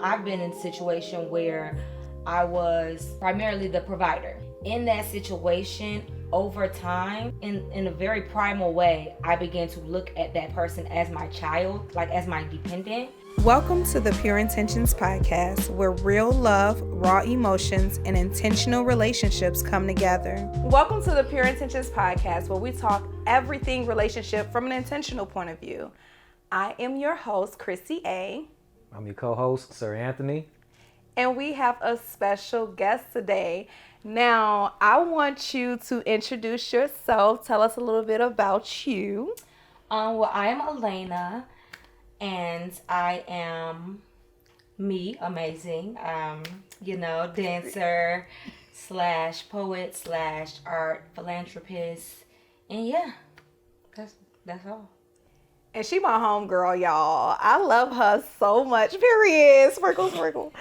I've been in a situation where I was primarily the provider. In that situation, over time, in a very primal way, I began to look at that person as my child, like as my dependent. Welcome to the Pure Intentions podcast, where real love, raw emotions, and intentional relationships come together. Welcome to the Pure Intentions podcast, where we talk everything relationship from an intentional point of view. I am your host, Chrissy A. I'm your co-host, Sir Anthony. And we have a special guest today. Now, I want you to introduce yourself. Tell us a little bit about you. Well, I am Alana, and I am amazing. Dancer / poet / art philanthropist, and yeah, that's all. And she my homegirl, y'all. I love her so much. Period. Sprinkle, sprinkle.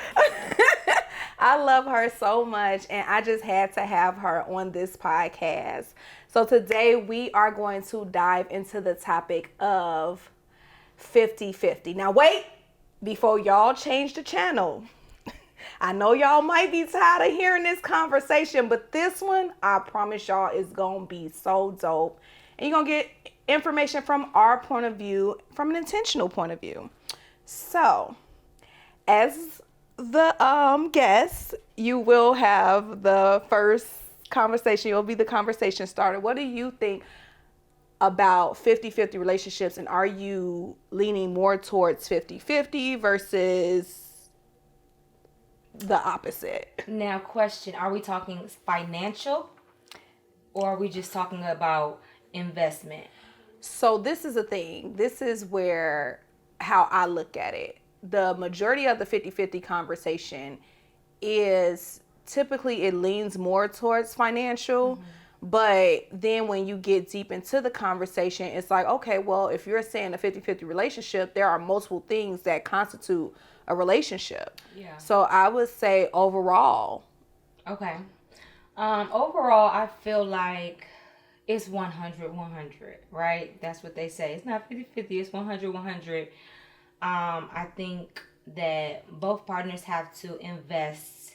I love her so much, and I just had to have her on this podcast. So today we are going to dive into the topic of 50-50. Now wait, before y'all change the channel. I know y'all might be tired of hearing this conversation, but this one, I promise y'all, is going to be so dope. And you're going to get information from our point of view, from an intentional point of view. So, as the guest, you will have the first conversation. You'll be the conversation starter. What do you think about 50-50 relationships, and are you leaning more towards 50-50 versus the opposite? Now, question, are we talking financial, or are we just talking about investment? So this is a thing. This is where how I look at it. The majority of the 50-50 conversation is typically it leans more towards financial. Mm-hmm. But then when you get deep into the conversation, it's like, okay, well, if you're saying a 50-50 relationship, there are multiple things that constitute a relationship. Yeah. So I would say overall. Okay. Overall, I feel like it's 100-100, right? That's what they say. It's not 50-50, it's 100-100. I think that both partners have to invest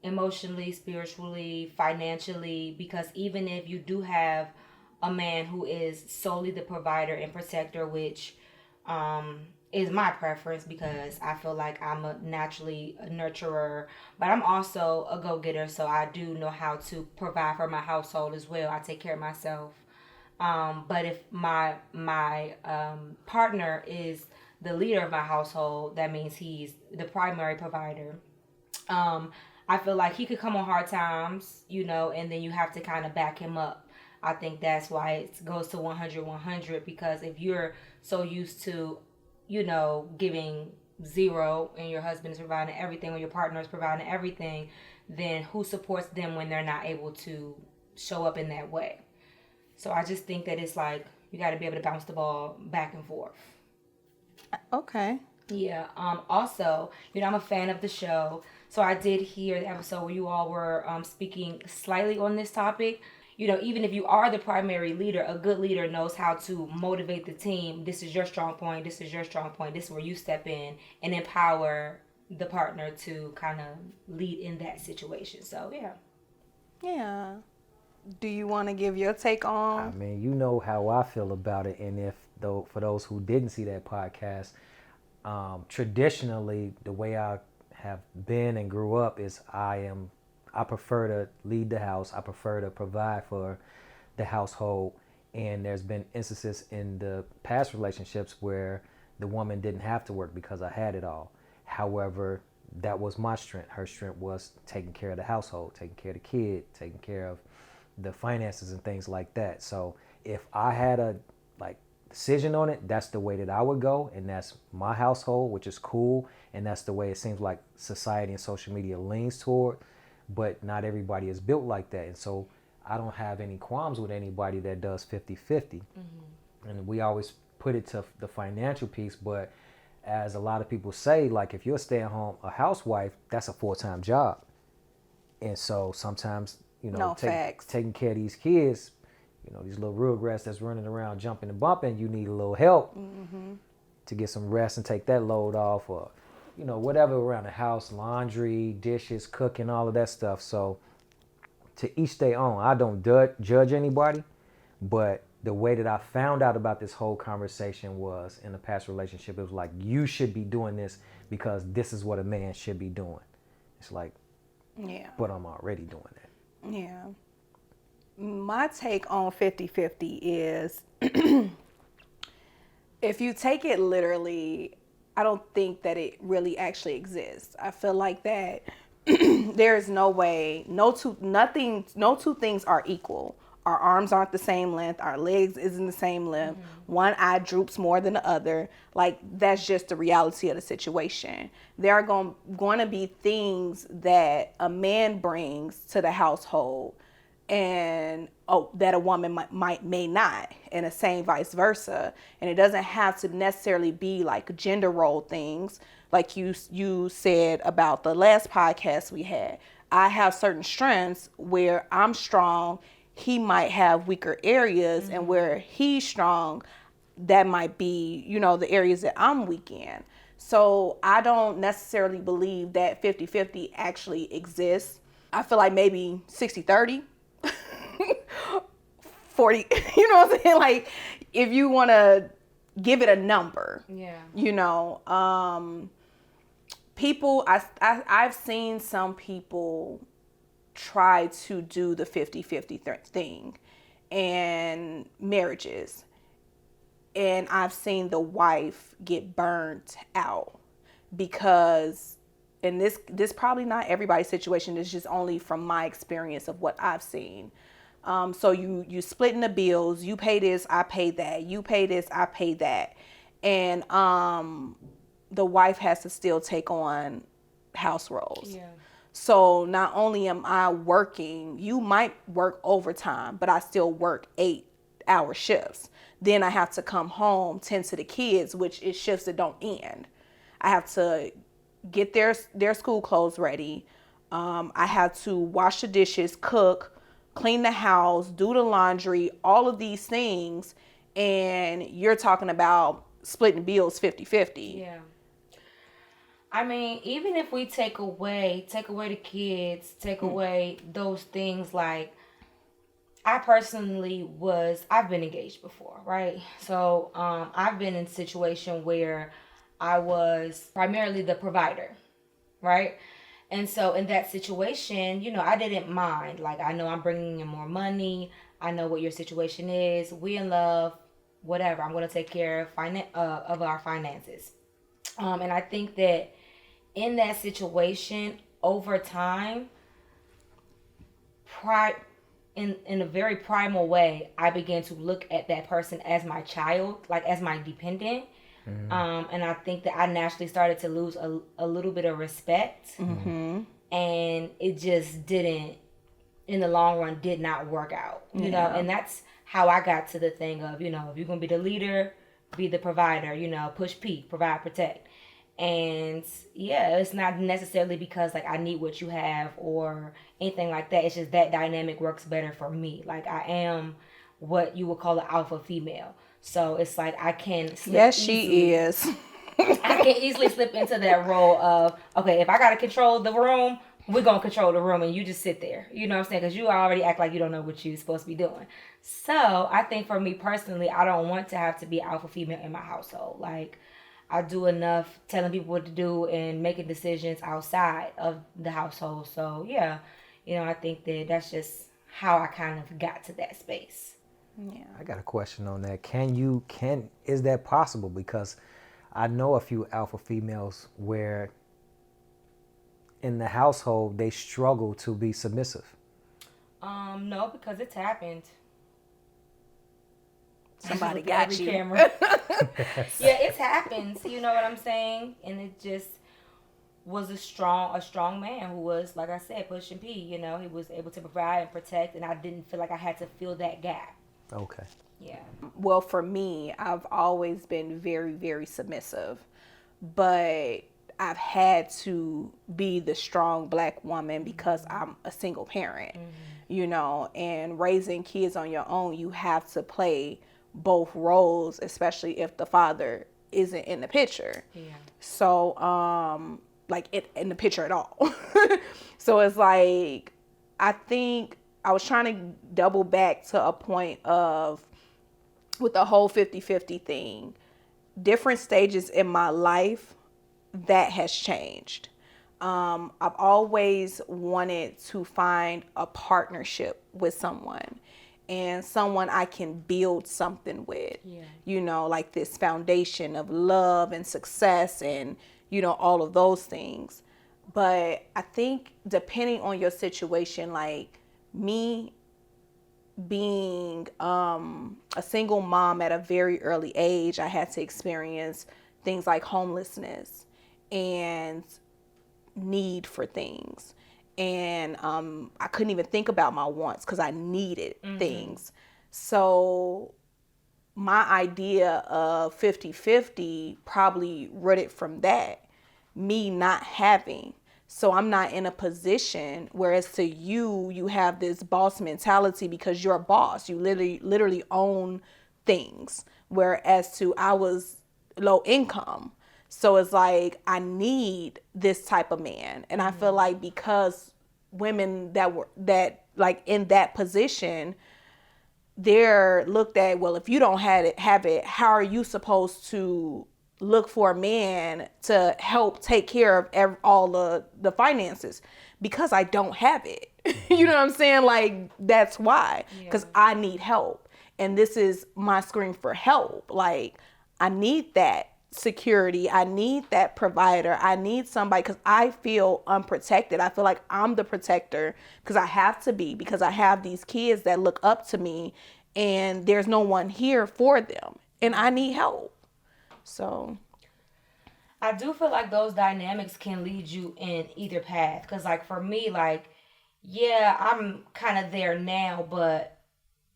emotionally, spiritually, financially, because even if you do have a man who is solely the provider and protector, which is my preference because I feel like I'm naturally a nurturer, but I'm also a go-getter, so I do know how to provide for my household as well. I take care of myself. But if my partner is the leader of my household, that means he's the primary provider. I feel like he could come on hard times, and then you have to kind of back him up. I think that's why it goes to 100-100, because if you're so used to giving zero and your husband is providing everything or your partner is providing everything, then who supports them when they're not able to show up in that way? So I just think that it's like you got to be able to bounce the ball back and forth. Okay. Yeah. Also, I'm a fan of the show. So I did hear the episode where you all were speaking slightly on this topic. Even if you are the primary leader, a good leader knows how to motivate the team. This is your strong point. This is your strong point. This is where you step in and empower the partner to kind of lead in that situation. So, yeah. Yeah. Do you want to give your take on? I mean, you know how I feel about it. And for those who didn't see that podcast, traditionally, the way I have been and grew up is I prefer to lead the house. I prefer to provide for the household. And there's been instances in the past relationships where the woman didn't have to work because I had it all. However, that was my strength. Her strength was taking care of the household, taking care of the kid, taking care of the finances and things like that. So if I had a decision on it, that's the way that I would go, and that's my household, which is cool, and that's the way it seems like society and social media leans toward. But not everybody is built like that, and so I don't have any qualms with anybody that does 50-50. Mm-hmm. And we always put it to the financial piece, but as a lot of people say, like if you're a stay-at-home, a housewife, that's a full-time job. And so sometimes, taking care of these kids, these little rugrats that's running around jumping and bumping, you need a little help to get some rest and take that load off, or whatever around the house, laundry, dishes, cooking, all of that stuff. So to each their own. I don't judge anybody, but the way that I found out about this whole conversation was in a past relationship. It was like, you should be doing this because this is what a man should be doing. It's like, yeah, but I'm already doing that. Yeah. My take on 50-50 is if you take it literally, I don't think that it really actually exists. I feel like that there is no way, no two things are equal. Our arms aren't the same length. Our legs isn't the same length. Mm-hmm. One eye droops more than the other. Like, that's just the reality of the situation. There are going to be things that a man brings to the household and that a woman may not, and the same vice versa. And it doesn't have to necessarily be like gender role things, like you said about the last podcast we had. I have certain strengths where I'm strong. He might have weaker areas, mm-hmm. and where he's strong, that might be, the areas that I'm weak in. So I don't necessarily believe that 50-50 actually exists. I feel like maybe 60-30. 40, what I'm saying? Like, if you want to give it a number, people, I've seen some people try to do the 50-50 thing in marriages. And I've seen the wife get burnt out because, and this probably not everybody's situation, it's just only from my experience of what I've seen. So you splitting the bills, you pay this, I pay that, you pay this, I pay that. And the wife has to still take on house roles. Yeah. So not only am I working, you might work overtime, but I still work 8-hour shifts. Then I have to come home, tend to the kids, which is shifts that don't end. I have to get their school clothes ready. I have to wash the dishes, cook, clean the house, do the laundry, all of these things. And you're talking about splitting bills 50-50. Yeah. I mean, even if we take away the kids, take away those things, like, I've been engaged before, right? So I've been in a situation where I was primarily the provider, right? And so in that situation, I didn't mind. Like, I know I'm bringing in more money. I know what your situation is. We in love, whatever. I'm going to take care of our finances. And I think that in that situation, over time, in a very primal way, I began to look at that person as my child, like as my dependent. Mm-hmm. And I think that I naturally started to lose a little bit of respect. Mm-hmm. And it just didn't, in the long run, did not work out. You know, and that's how I got to the thing of, if you're going to be the leader, be the provider, push P, provide, protect. And it's not necessarily because like I need what you have or anything like that. It's just that dynamic works better for me. Like, I am what you would call an alpha female. So it's like I can slip. Yes, she is. I can easily slip into that role of, okay, if I got to control the room, we're going to control the room and you just sit there. You know what I'm saying? Because you already act like you don't know what you're supposed to be doing. So I think for me personally, I don't want to have to be alpha female in my household. Like, I do enough telling people what to do and making decisions outside of the household. So, I think that that's just how I kind of got to that space. Yeah. I got a question on that. Is that possible? Because I know a few alpha females where in the household they struggle to be submissive. No, because it's happened. Somebody got you. Camera. Yeah, it happens. You know what I'm saying? And it just was a strong man who was, like I said, pushing P. He was able to provide and protect, and I didn't feel like I had to fill that gap. Okay. Yeah. Well, for me, I've always been very, very submissive, but I've had to be the strong Black woman because I'm a single parent, and raising kids on your own, you have to play both roles, especially if the father isn't in the picture. Yeah. So, like in the picture at all. So it's like, I think I was trying to double back to a point of, with the whole 50-50 thing, different stages in my life, that has changed. I've always wanted to find a partnership with someone, and someone I can build something with. Yeah. You know, like this foundation of love and success and, you know, all of those things. But I think depending on your situation, like me being a single mom at a very early age, I had to experience things like homelessness and need for things. And I couldn't even think about my wants because I needed things. So my idea of 50-50 probably rooted from that, me not having. So I'm not in a position, whereas to you have this boss mentality because you're a boss. You literally own things. Whereas to I was low income. So it's like, I need this type of man. And I feel like because women that like in that position, they're looked at, well, if you don't have it, how are you supposed to look for a man to help take care of all the finances? Because I don't have it. You know what I'm saying? Like, that's why. Because I need help. And this is my scream for help. Like, I need that security. I need that provider. I need somebody, because I feel unprotected. I feel like I'm the protector because I have to be, because I have these kids that look up to me and there's no one here for them and I need help. So I do feel like those dynamics can lead you in either path. Because, like, for me, like, yeah, I'm kind of there now, but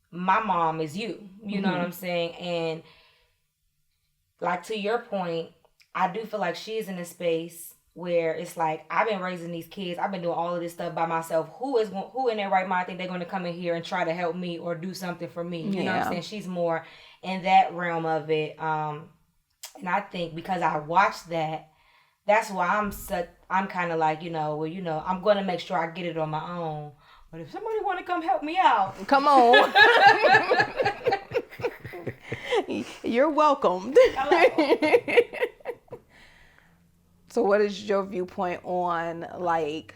my mom is you. You know what I'm saying? And, like, to your point, I do feel like she's in a space where it's like, I've been raising these kids. I've been doing all of this stuff by myself. Who in their right mind think they're going to come in here and try to help me or do something for me? You know what I'm saying? She's more in that realm of it. And I think because I watched that, that's why I'm kind of like, I'm going to make sure I get it on my own. But if somebody want to come help me out, come on. You're welcomed. So what is your viewpoint on, like,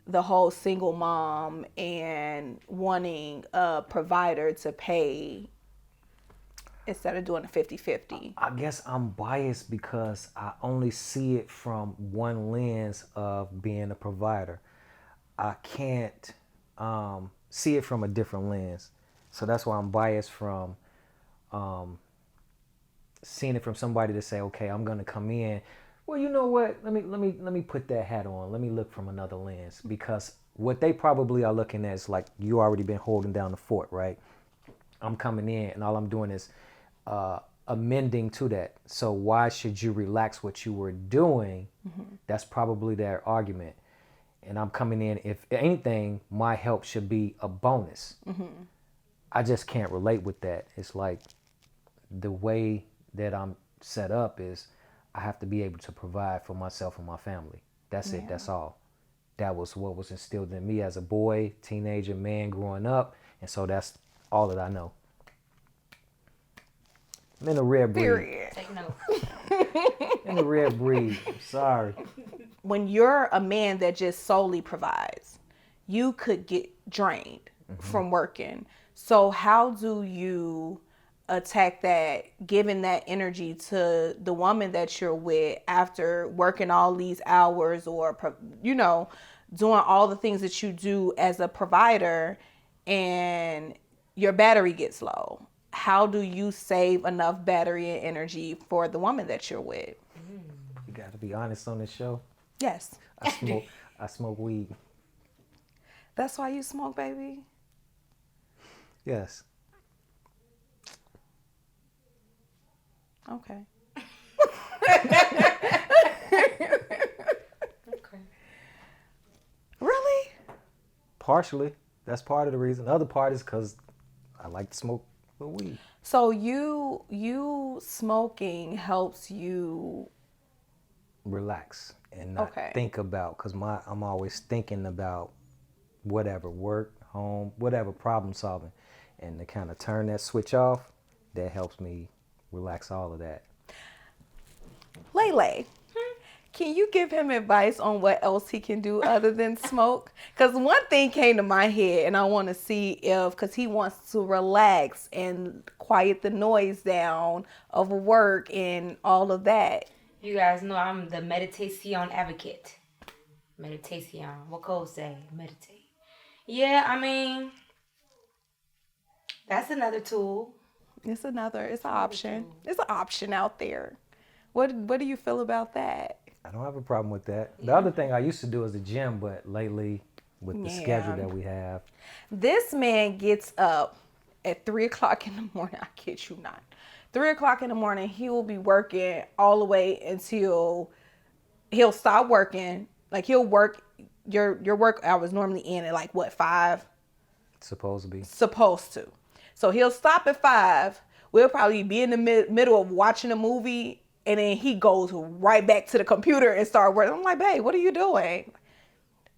the whole single mom and wanting a provider to pay instead of doing a 50-50? I guess I'm biased because I only see it from one lens of being a provider. I can't see it from a different lens. So that's why I'm biased from seeing it from somebody to say, okay, I'm going to come in. Well, you know what? Let me put that hat on. Let me look from another lens, because what they probably are looking at is like, you already been holding down the fort, right? I'm coming in and all I'm doing is amending to that. So why should you relax what you were doing? That's probably their argument. And I'm coming in, if anything, my help should be a bonus. I just can't relate with that. It's like the way that I'm set up is I have to be able to provide for myself and my family. That's it. That's all. That was what was instilled in me as a boy, teenager, man growing up. And so that's all that I know. I'm in a rare breed. Period. take note. In a rare breed. I'm sorry. When you're a man that just solely provides, you could get drained from working. So how do you attack that, giving that energy to the woman that you're with after working all these hours, or, doing all the things that you do as a provider, and your battery gets low? How do you save enough battery and energy for the woman that you're with? You got to be honest on this show. Yes. I smoke weed. That's why you smoke, baby? Yes. Okay. Okay. Really? Partially. That's part of the reason. The other part is because I like to smoke weed. So you smoking helps you relax and not Okay. think about, because I'm always thinking about whatever, work, home, whatever, problem solving, and to kind of turn that switch off, that helps me relax all of that. Lele, can you give him advice on what else he can do other than smoke? Because one thing came to my head, and I want to see if, because he wants to relax and quiet the noise down of work and all of that. You guys know I'm the meditation advocate. Meditation. What Cole say? Meditate. Yeah, I mean, that's another tool. It's an option. It's an option out there. What do you feel about that? I don't have a problem with that. The other thing I used to do is the gym, but lately with the schedule that we have. This man gets up at 3 o'clock in the morning. I kid you not. 3 o'clock in the morning, he will be working all the way until he'll stop working. Like he'll work, your work hours normally end at like what, 5? Supposed to be. Supposed to. So he'll stop at 5. We'll probably be in the middle of watching a movie, and then he goes right back to the computer and start working. I'm like, babe, what are you doing?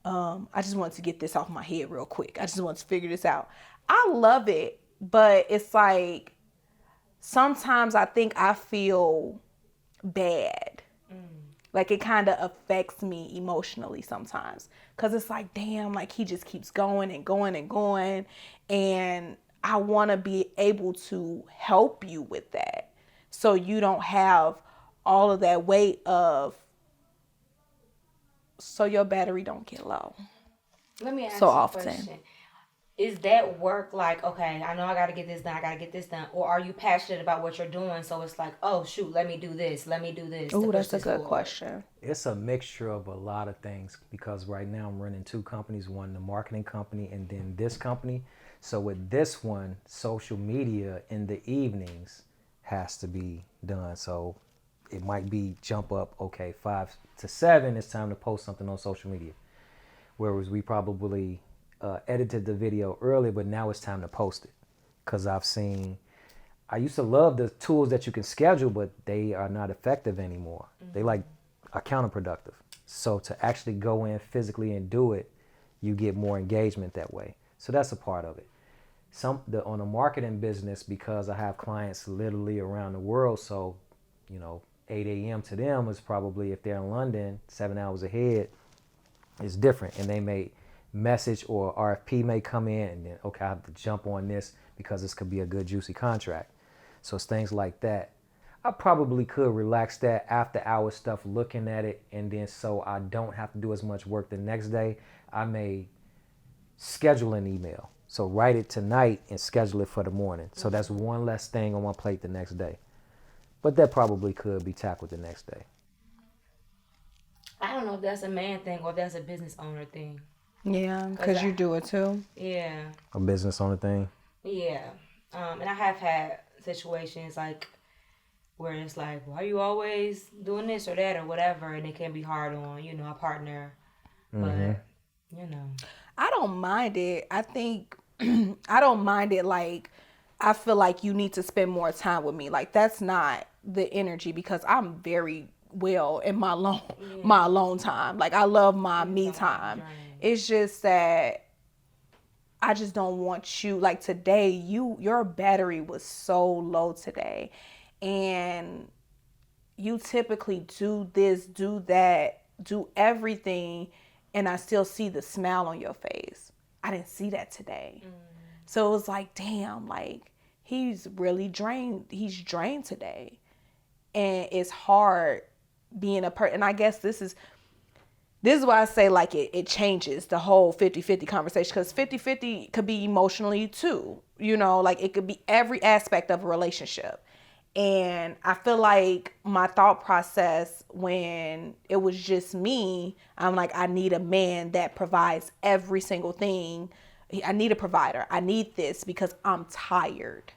I just want to get this off my head real quick. I just want to figure this out. I love it, but it's like sometimes I think I feel bad. Like it kind of affects me emotionally sometimes, because it's like, damn, like he just keeps going and going and going, and I want to be able to help you with that so you don't have all of that weight of, so your battery don't get low. Let me ask So you a often. question. Is that work like, okay, I know I got to get this done, or are you passionate about what you're doing, so it's like, oh, shoot, let me do this. Oh, that's a good question. It's a mixture of a lot of things, because right now I'm running 2 companies, one the marketing company and then this company. So with this one, social media in the evenings has to be done. So it might be jump up, okay, 5 to 7, it's time to post something on social media. Whereas we probably edited the video early, but now it's time to post it. Because I used to love the tools that you can schedule, but they are not effective anymore. They are counterproductive. So to actually go in physically and do it, you get more engagement that way. So that's a part of it. On the marketing business, because I have clients literally around the world, so 8 a.m. to them is probably, if they're in London, 7 hours ahead, is different. And they may message, or RFP may come in, and then, okay, I have to jump on this because this could be a good juicy contract. So it's things like that. I probably could relax that after hour stuff, looking at it, and then so I don't have to do as much work the next day, I may schedule an email. So write it tonight and schedule it for the morning. So that's one less thing on my plate the next day. But that probably could be tackled the next day. I don't know if that's a man thing or if that's a business owner thing. Yeah, because you do it too. Yeah. A business owner thing. Yeah. And I have had situations like where it's like, why are you always doing this or that or whatever? And it can be hard on, a partner. But, I don't mind it. I think I don't mind it. Like, I feel like you need to spend more time with me. Like, that's not the energy, because I'm very well in my alone time. Like, I love my me time. It's just that I just don't want you, like today, your battery was so low today, and you typically do this, do that, do everything, and I still see the smile on your face. I didn't see that today. So it was like, damn, like he's really drained. He's drained today. And it's hard being a person. And I guess this is why I say like it changes the whole 50-50 conversation, because 50-50 could be emotionally too. Like it could be every aspect of a relationship. And I feel like my thought process when it was just me, I'm like, I need a man that provides every single thing. I need a provider. I need this because I'm tired,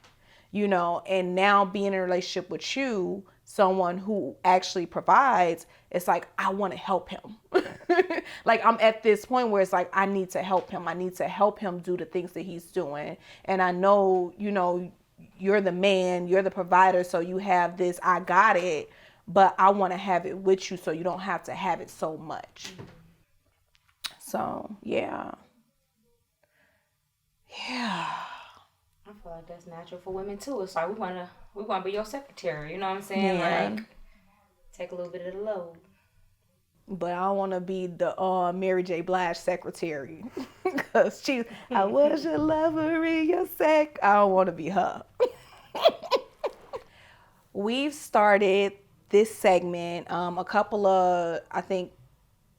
and now being in a relationship with you, someone who actually provides, it's like, I want to help him. Like I'm at this point where it's like, I need to help him. I need to help him do the things that he's doing. And I know, you're the man, you're the provider, so you have this, I got it, but I want to have it with you so you don't have to have it so much. So, yeah. Yeah. I feel like that's natural for women too. It's like we wanna be your secretary, you know what I'm saying? Yeah. Like take a little bit of the load. But I don't want to be the Mary J. Blige secretary. Because I was your lover in your sec. I don't want to be her. We've started this segment a couple of, I think,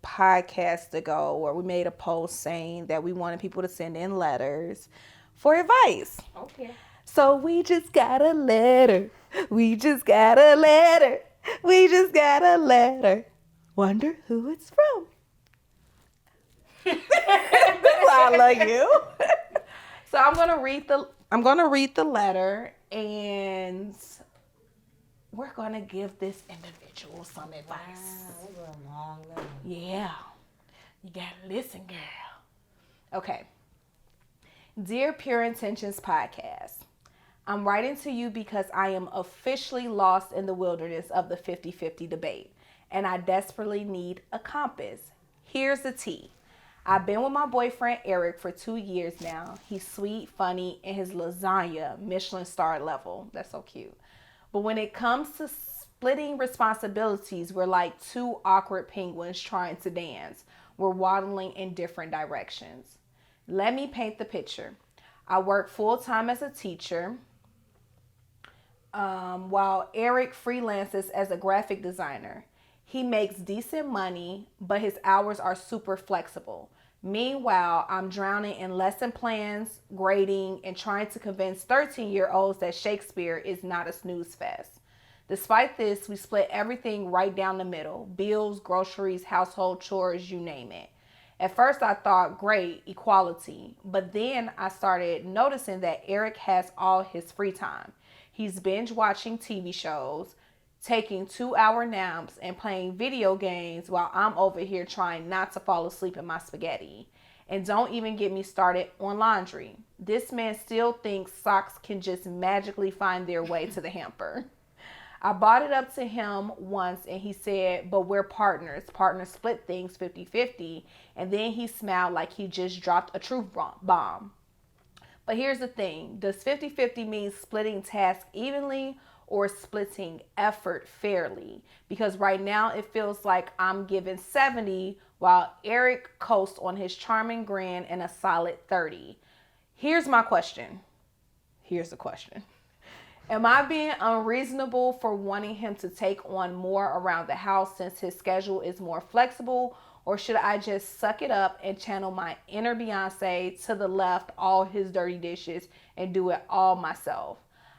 podcasts ago where we made a post saying that we wanted people to send in letters for advice. Okay. So we just got a letter. We just got a letter. We just got a letter. Wonder who it's from. I love you. So I'm gonna read the letter, and we're gonna give this individual some advice. Wow, that was a long letter. Yeah, you gotta listen, girl. Okay. Dear Pure Intentions Podcast, I'm writing to you because I am officially lost in the wilderness of the 50-50 debate, and I desperately need a compass. Here's the tea. I've been with my boyfriend Eric for 2 years now. He's sweet, funny, and his lasagna, Michelin star level. That's so cute. But when it comes to splitting responsibilities, we're like two awkward penguins trying to dance. We're waddling in different directions. Let me paint the picture. I work full-time as a teacher, while Eric freelances as a graphic designer. He makes decent money, but his hours are super flexible. Meanwhile, I'm drowning in lesson plans, grading, and trying to convince 13-year-olds that Shakespeare is not a snooze fest. Despite this, we split everything right down the middle. Bills, groceries, household chores, you name it. At first I thought, great, equality. But then I started noticing that Eric has all his free time. He's binge watching TV shows, taking 2-hour naps, and playing video games while I'm over here trying not to fall asleep in my spaghetti. And don't even get me started on laundry. This man still thinks socks can just magically find their way to the hamper. I brought it up to him once and he said, but we're partners. Partners split things 50-50. And then he smiled like he just dropped a truth bomb. But here's the thing. Does 50-50 mean splitting tasks evenly or splitting effort fairly? Because right now it feels like I'm giving 70 while Eric coasts on his charming grin and a solid 30. Here's my question. Here's the question. Am I being unreasonable for wanting him to take on more around the house since his schedule is more flexible? Or should I just suck it up and channel my inner Beyonce to the left, all his dirty dishes, and do it all myself?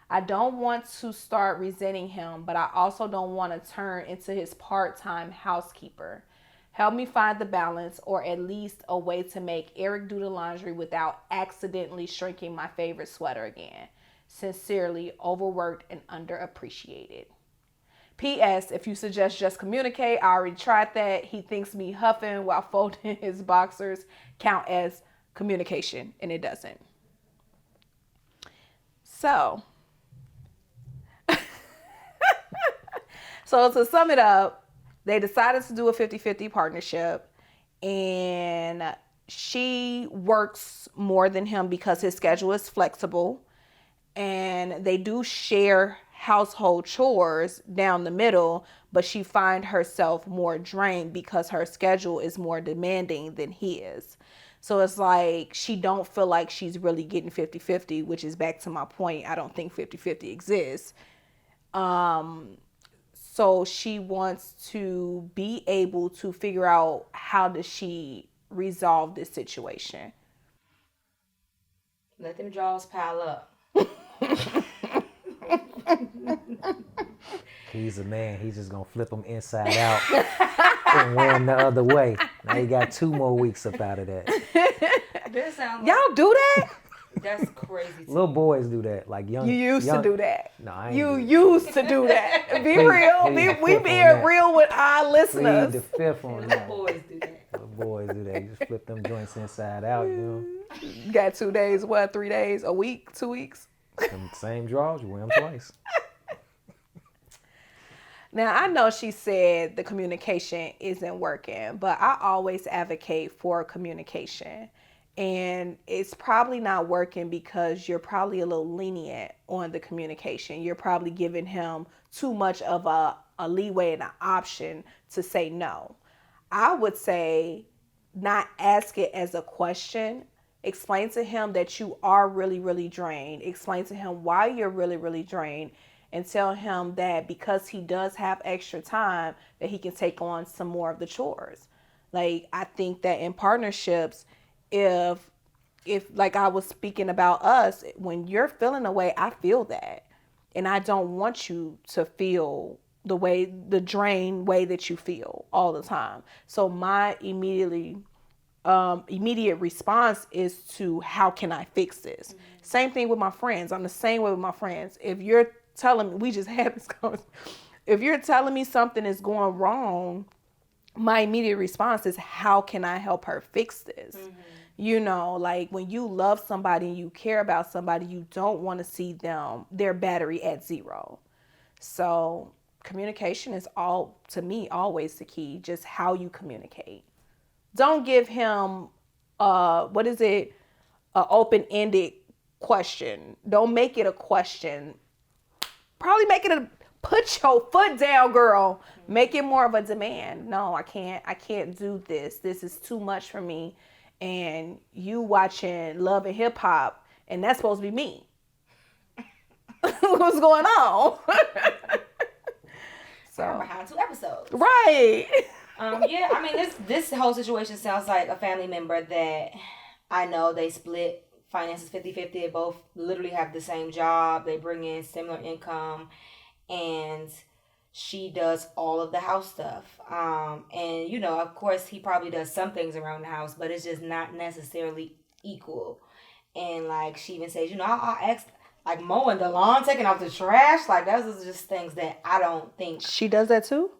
I don't want to start resenting him, but I also don't want to turn into his part-time housekeeper. Help me find the balance, or at least a way to make Eric do the laundry without accidentally shrinking my favorite sweater again. Sincerely, overworked and underappreciated. P.S. If you suggest just communicate, I already tried that. He thinks me huffing while folding his boxers count as communication, and it doesn't. So to sum it up, they decided to do a 50-50 partnership, and she works more than him because his schedule is flexible, and they do share household chores down the middle, but she finds herself more drained because her schedule is more demanding than his. So it's like she don't feel like she's really getting 50-50, which is back to my point. I don't think 50-50 exists. So she wants to be able to figure out how does she resolve this situation. Let them jaws pile up. He's a man. He's just gonna flip them inside out and win the other way. Now you got 2 more weeks up out of that. That sounds Y'all do that? That's crazy. Little boys do that. Like young. You used to do that. No, I ain't. You do used to do that. Be real. We being real with our listeners. Plead the fifth on Little that. boys do that. Little boys do that. You just flip them joints inside out. You know. Got 2 days, 3 days, a week, 2 weeks? Them same drawers, you wear them twice. Now, I know she said the communication isn't working, but I always advocate for communication. And it's probably not working because you're probably a little lenient on the communication. You're probably giving him too much of a leeway and an option to say no. I would say not ask it as a question. Explain to him that you are really, really drained. Explain to him why you're really, really drained. And tell him that because he does have extra time, that he can take on some more of the chores. Like, I think that in partnerships, if like I was speaking about us, when you're feeling a way, I feel that. And I don't want you to feel the drained way that you feel all the time. So my immediate response is to, how can I fix this? Mm-hmm. Same thing with my friends. I'm the same way with my friends. If you're telling me, we just had this conversation. If you're telling me something is going wrong, my immediate response is, how can I help her fix this? Mm-hmm. You know, like when you love somebody and you care about somebody, you don't want to see their battery at zero. So communication is to me, always the key, just how you communicate. Don't give him, an open-ended question. Don't make it a question. Probably make it put your foot down, girl. Make it more of a demand. No, I can't do this. This is too much for me. And you watching Love and Hip Hop, and that's supposed to be me. What's going on? So behind 2 episodes. Right. Yeah, I mean, this whole situation sounds like a family member that I know they split finances 50-50. They both literally have the same job. They bring in similar income, and she does all of the house stuff. And, you know, of course, he probably does some things around the house, but it's just not necessarily equal. And, like, she even says, you know, I'll ask, like, mowing the lawn, taking out the trash. Like, those are just things that I don't think she does that too.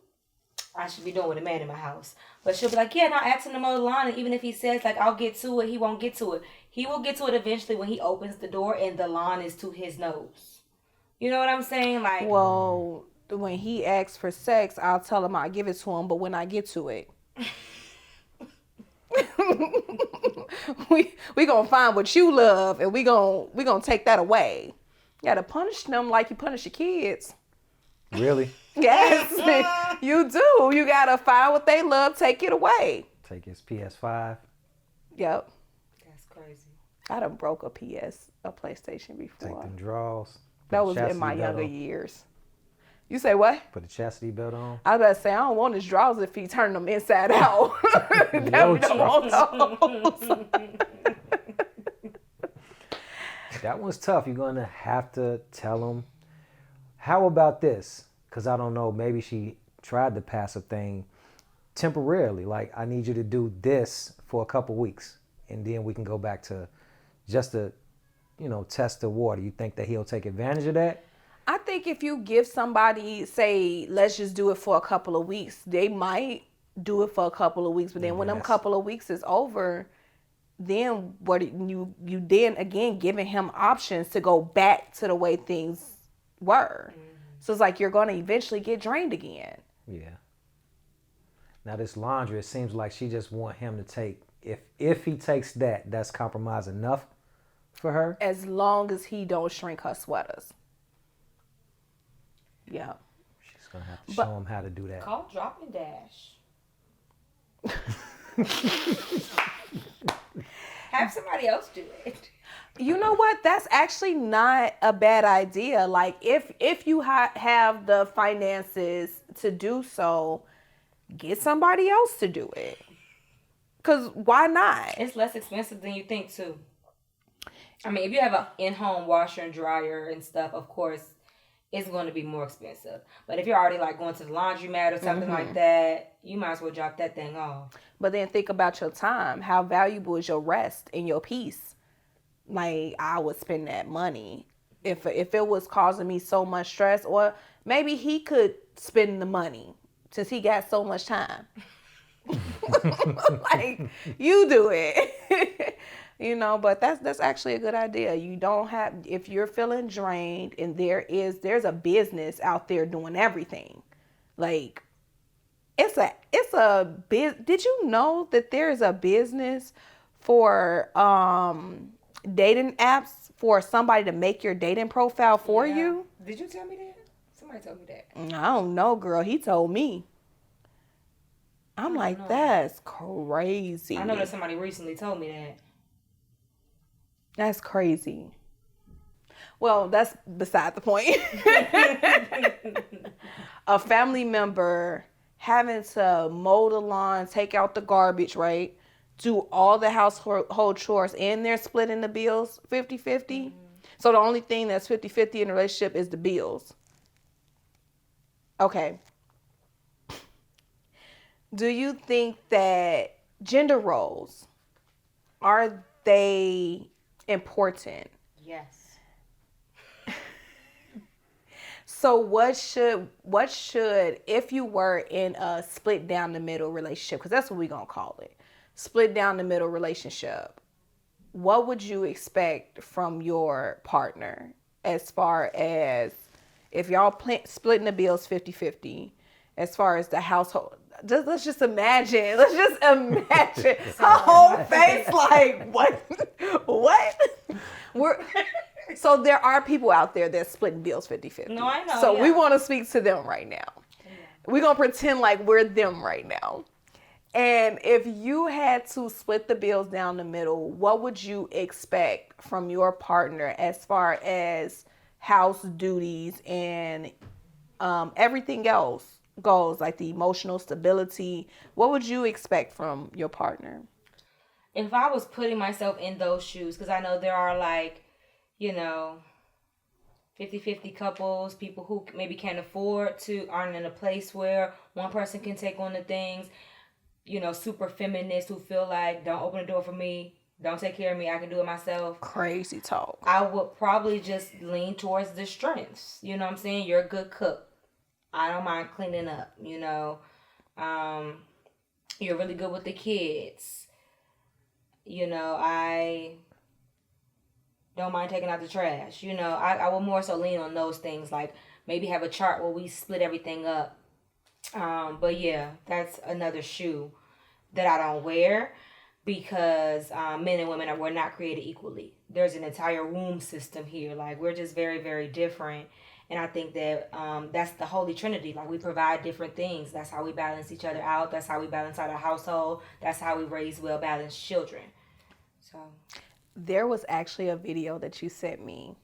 I should be doing with a man in my house. But she'll be like, yeah, no, ask him to mow the lawn. And even if he says, like, I'll get to it, he won't get to it. He will get to it eventually when he opens the door and the lawn is to his nose. You know what I'm saying? Like, well, when he asks for sex, I'll tell him I'll give it to him. But when I get to it, we gonna find what you love, and we gonna take that away. You gotta punish them like you punish your kids. Really? Yes, you do. You gotta find what they love, take it away. Take his PS5. Yep. That's crazy. I done broke a PlayStation before. Take them draws. That was in my younger years. You say what? Put the chastity belt on. I was about to say, I don't want his drawers if he turned them inside out. That one's tough. You're going to have to tell him. How about this? Because I don't know, maybe she tried the passive thing temporarily. Like, I need you to do this for a couple weeks, and then we can go back to just to, test the water. You think that he'll take advantage of that? I think if you give somebody, say, let's just do it for a couple of weeks, they might do it for a couple of weeks. But then when them couple of weeks is over, then what you then again giving him options to go back to the way things were. Mm-hmm. So it's like you're going to eventually get drained again. Yeah. Now this laundry, it seems like she just want him to take, if he takes that, that's compromise enough for her. As long as he don't shrink her sweaters. Yeah. She's going to have to show him how to do that. Call Drop and Dash. Have somebody else do it. You know what? That's actually not a bad idea. Like, if you have the finances to do so, get somebody else to do it. Because why not? It's less expensive than you think, too. I mean, if you have an in-home washer and dryer and stuff, of course, it's going to be more expensive. But if you're already, like, going to the laundromat or something like that, you might as well drop that thing off. But then think about your time. How valuable is your rest and your peace? Like, I would spend that money if it was causing me so much stress. Or maybe he could spend the money since he got so much time. Like, you do it. You know, but that's actually a good idea. You don't have, if you're feeling drained and there's a business out there doing everything. Like did you know that there's a business for dating apps for somebody to make your dating profile for you? Did you tell me that? Somebody told me that. I don't know, girl. He told me. I'm like, that's crazy. I know that somebody recently told me that. That's crazy. Well, that's beside the point. A family member having to mow the lawn, take out the garbage, right? Do all the household chores, and they're splitting the bills 50-50. Mm-hmm. So the only thing that's 50-50 in a relationship is the bills. Okay. Do you think that gender roles, are they important? Yes. So what should, if you were in a split down the middle relationship, because that's what we're going to call it, split down the middle relationship, what would you expect from your partner as far as if y'all splitting the bills 50-50, as far as the household? Let's just imagine her whole face like, what? So there are people out there that's splitting bills 50-50. No, I know. So we want to speak to them right now. Yeah. We're going to pretend like we're them right now. And if you had to split the bills down the middle, what would you expect from your partner as far as house duties and everything else goes, like the emotional stability? What would you expect from your partner? If I was putting myself in those shoes, because I know there are 50-50 couples, people who maybe can't afford to, aren't in a place where one person can take on the things, super feminists who feel like, don't open the door for me, don't take care of me, I can do it myself. Crazy talk. I would probably just lean towards the strengths. You know what I'm saying? You're a good cook. I don't mind cleaning up, You're really good with the kids. I don't mind taking out the trash. I will more so lean on those things, like maybe have a chart where we split everything up. But yeah, that's another shoe that I don't wear, because men and women we're not created equally. There's an entire womb system here. Like, we're just very, very different. And I think that that's the Holy Trinity. Like, we provide different things. That's how we balance each other out. That's how we balance out our household. That's how we raise well-balanced children. So there was actually a video that you sent me.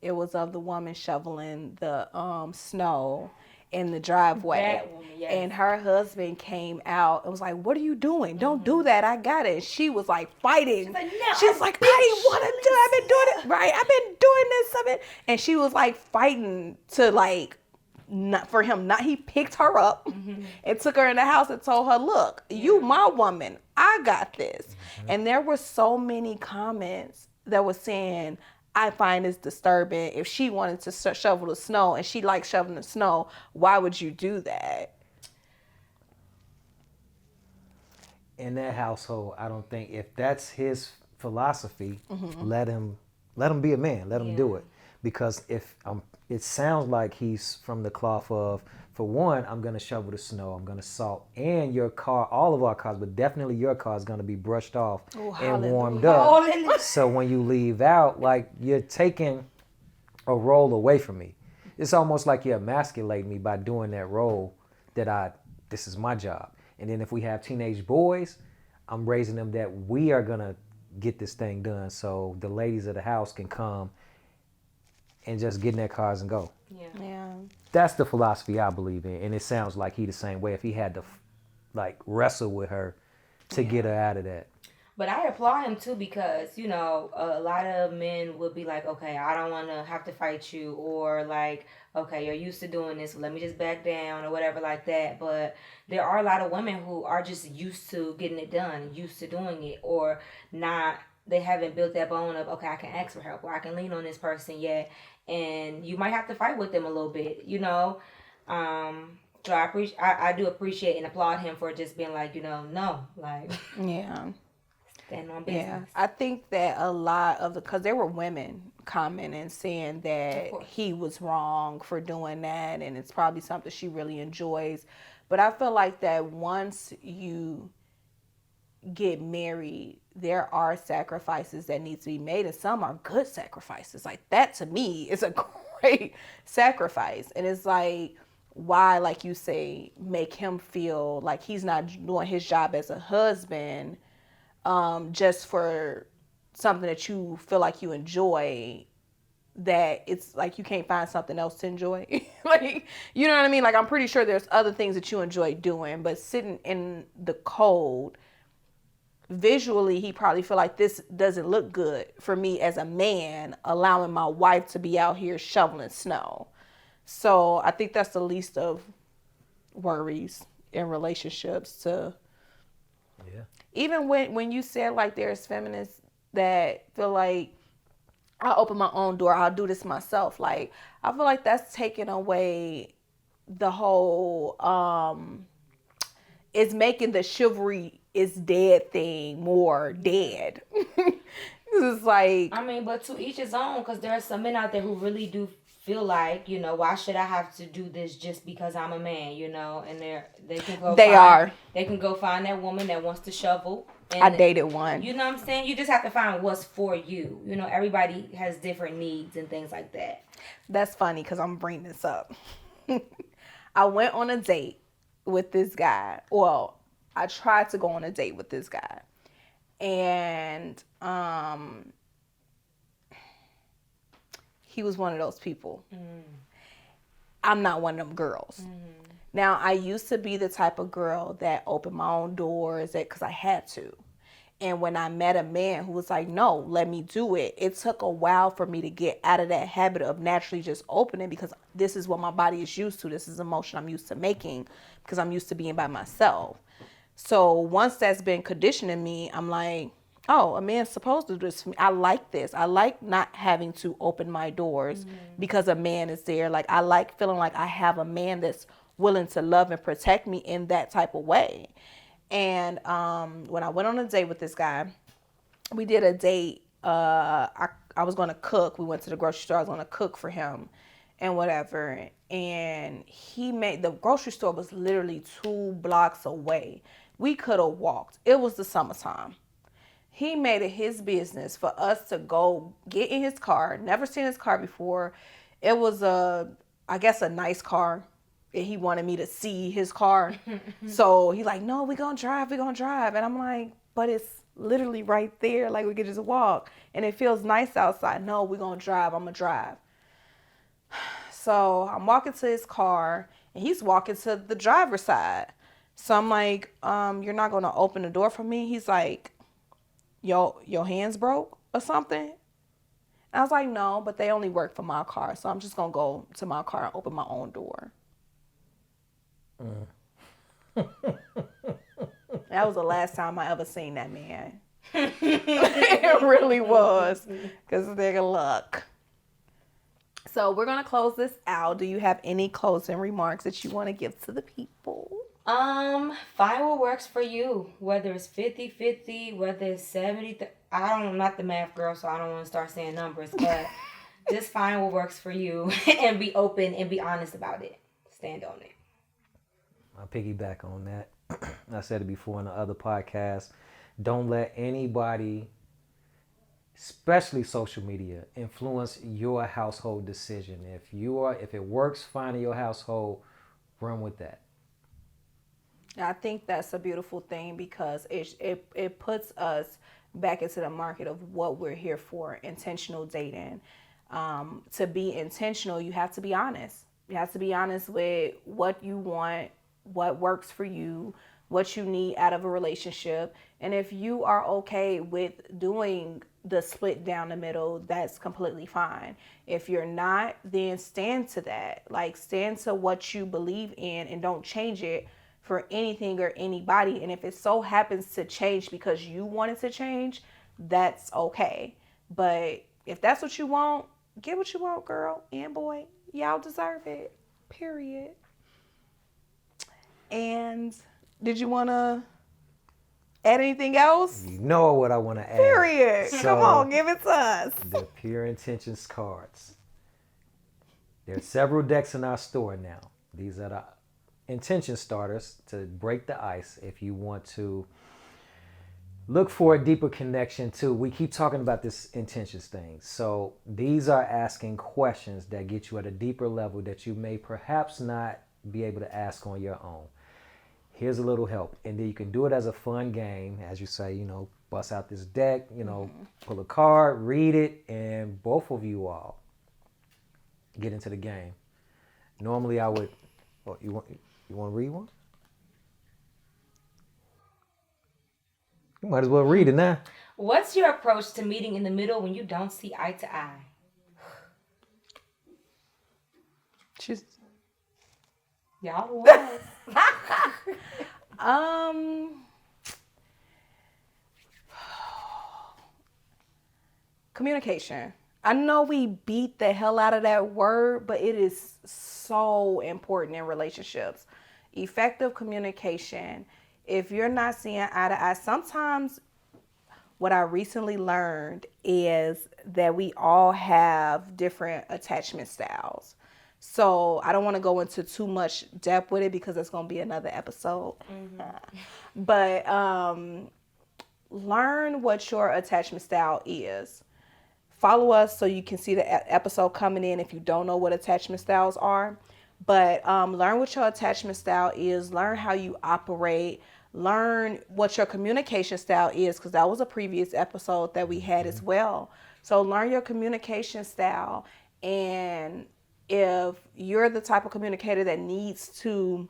It was of the woman shoveling the snow in the driveway. That woman, yes. And her husband came out and was like, "What are you doing? Don't do that. I got it." And she was like fighting. She's like, "No." She was like, "I didn't want to do it. I've been doing it. Right. I've been doing this of it." And she was like fighting to not for him. Not, he picked her up and took her in the house and told her, "Look, you my woman. I got this." And there were so many comments that were saying, "I find this disturbing. If she wanted to shovel the snow and she likes shoveling the snow, why would you do that?" In that household, I don't think, if that's his philosophy, let him be a man. Let him do it. Because if it sounds like he's from the cloth of, for one, I'm going to shovel the snow, I'm going to salt, and your car, all of our cars, but definitely your car is going to be brushed off and warmed up. So when you leave out, like, you're taking a role away from me. It's almost like you emasculate me by doing that role this is my job. And then if we have teenage boys, I'm raising them that we are going to get this thing done so the ladies of the house can come and just get in their cars and go. Yeah. That's the philosophy I believe in, and it sounds like he the same way. If he had to, wrestle with her to get her out of that. But I applaud him too, because a lot of men would be like, "Okay, I don't want to have to fight you," or like, "Okay, you're used to doing this, so let me just back down," or whatever like that. But there are a lot of women who are just used to getting it done, used to doing it, or not. They haven't built that bone of, okay, I can ask for help, or I can lean on this person yet. And you might have to fight with them a little bit, So I do appreciate and applaud him for just being like, no, like. Yeah. Stand on business. Yeah, I think that a lot of because there were women commenting saying that course. he was wrong for doing that, and it's probably something she really enjoys. But I feel like that once you get married, there are sacrifices that need to be made, and some are good sacrifices. Like that to me is a great sacrifice, and it's like why, like you say, make him feel like he's not doing his job as a husband just for something that you feel like you enjoy, that it's like you can't find something else to enjoy. Like, you know what I mean? Like, I'm pretty sure there's other things that you enjoy doing, but sitting in the cold, visually, he probably feel like this doesn't look good for me as a man, allowing my wife to be out here shoveling snow. So I think that's the least of worries in relationships to... Yeah. Even when you said like there's feminists that feel like I'll open my own door, I'll do this myself. Like I feel like that's taking away the whole it's making the chivalry is dead thing more dead. It's like, I mean, but to each his own, because there are some men out there who really do feel like, why should I have to do this just because I'm a man, and they can go they can go find that woman that wants to shovel. And I dated one. You know what I'm saying? You just have to find what's for you. Everybody has different needs and things like that. That's funny because I'm bringing this up. I went on a date with this guy. Well, I tried to go on a date with this guy. And he was one of those people. I'm not one of them girls. Now, I used to be the type of girl that opened my own doors because I had to. And when I met a man who was like, no, let me do it, it took a while for me to get out of that habit of naturally just opening, because this is what my body is used to. This is emotion I'm used to making because I'm used to being by myself. So once that's been conditioned in me, I'm like, oh, a man's supposed to do this for me. I like this. I like not having to open my doors because a man is there. Like, I like feeling like I have a man that's willing to love and protect me in that type of way. And when I went on a date with this guy, we did a date. I was going to cook. We went to the grocery store. I was going to cook for him and whatever. And the grocery store was literally 2 blocks away. We could have walked. It was the summertime. He made it his business for us to go get in his car. Never seen his car before. It was I guess a nice car. And he wanted me to see his car. So he's like, no, we're going to drive. And I'm like, but it's literally right there. Like, we could just walk. And it feels nice outside. No, we're going to drive. I'm going to drive. So I'm walking to his car, and he's walking to the driver's side. So I'm like, you're not going to open the door for me? He's like, your hands broke or something? And I was like, no, but they only work for my car. So I'm just going to go to my car and open my own door. That was the last time I ever seen that man. It really was. Because nigga, luck. So we're going to close this out. Do you have any closing remarks that you want to give to the people? Find what works for you. Whether it's 50-50, whether it's 70. I'm not the math girl, so I don't want to start saying numbers. But just find what works for you and be open and be honest about it. Stand on it. I'll piggyback on that. I said it before in the other podcast. Don't let anybody, especially social media, influence your household decision. If it works fine in your household, run with that. I think that's a beautiful thing because it puts us back into the market of what we're here for, intentional dating. To be intentional, you have to be honest. You have to be honest with what you want, what works for you, what you need out of a relationship. And if you are okay with doing the split down the middle, that's completely fine. If you're not, then stand to that. Like, stand to what you believe in and don't change it for anything or anybody. And if it so happens to change because you want it to change, that's okay. But if that's what you want, get what you want, girl and boy. Y'all deserve it. Period. And did you want to Add anything else? You know what I want to add. Period. So, Come on, give it to us. The Pure Intentions cards. There are several decks in our store now. These are the intention starters to break the ice if you want to look for a deeper connection to. We keep talking about this intentions thing. So these are asking questions that get you at a deeper level that you may perhaps not be able to ask on your own. Here's a little help. And then you can do it as a fun game. As you say, you know, bust out this deck, you know, pull a card, read it, and both of you all get into the game. Normally I would, you want to read one? You might as well read it now. What's your approach to meeting in the middle when you don't see eye to eye? She's Y'all was. Communication. I know we beat the hell out of that word, but it is so important in relationships. Effective communication. If you're not seeing eye to eye, sometimes what I recently learned is that we all have different attachment styles. So I don't want to go into too much depth with it because it's going to be another episode. But learn what your attachment style is. Follow us so you can see the episode coming in if you don't know what attachment styles are. But learn what your attachment style is. Learn how you operate. Learn what your communication style is, because that was a previous episode that we had as well. So learn your communication style. And if you're the type of communicator that needs to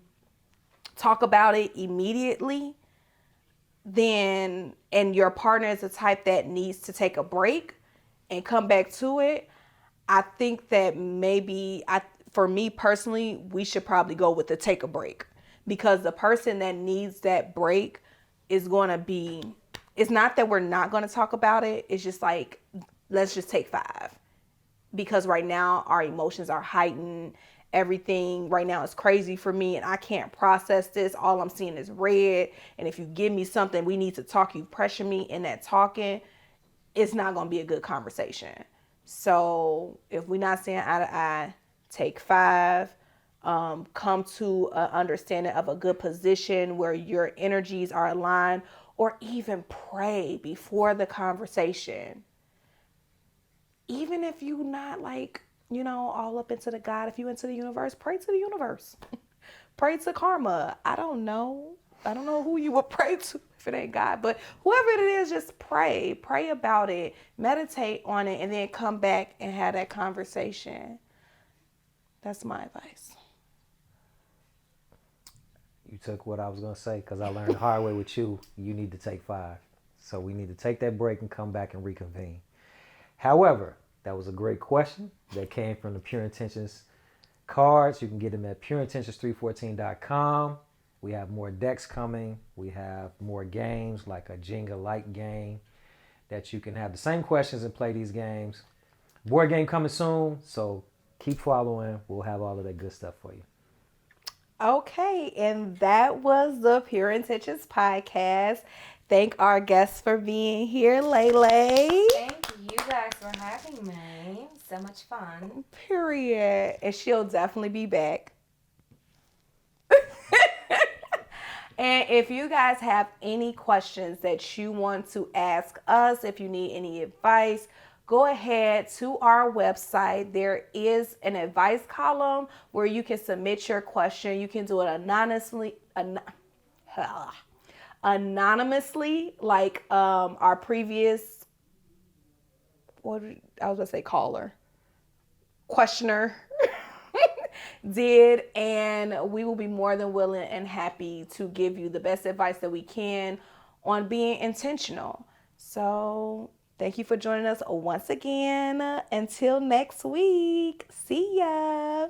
talk about it immediately, then, and your partner is the type that needs to take a break and come back to it, I think that maybe, for me personally, we should probably go with the take a break, because the person that needs that break is going to be, it's not that we're not going to talk about it. It's just like, let's just take 5, because right now our emotions are heightened. Everything right now is crazy for me and I can't process this. All I'm seeing is red. And if you give me something, we need to talk, you pressure me in that talking, it's not going to be a good conversation. So if we're not seeing eye to eye, take 5, come to an understanding of a good position where your energies are aligned, or even pray before the conversation. Even if you're not like, you know, all up into the God, if you into the universe, pray to the universe. Pray to karma. I don't know who you would pray to if it ain't God, but whoever it is, just pray about it, meditate on it, and then come back and have that conversation. That's my advice. You took what I was going to say, because I learned the hard way with you. You need to take 5. So we need to take that break and come back and reconvene. However, that was a great question that came from the Pure Intentions cards. You can get them at pureintentions314.com. We have more decks coming. We have more games, like a Jenga-like game that you can have the same questions and play these games. Board game coming soon, so keep following. We'll have all of that good stuff for you. Okay, and that was the Pure Intentions podcast. Thank our guests for being here, Lele. Thank you guys for having me. So much fun. Period. And she'll definitely be back. And if you guys have any questions that you want to ask us, if you need any advice, go ahead to our website. There is an advice column where you can submit your question. You can do it anonymously, like our previous, questioner did, and we will be more than willing and happy to give you the best advice that we can on being intentional. So thank you for joining us once again. Until next week. See ya.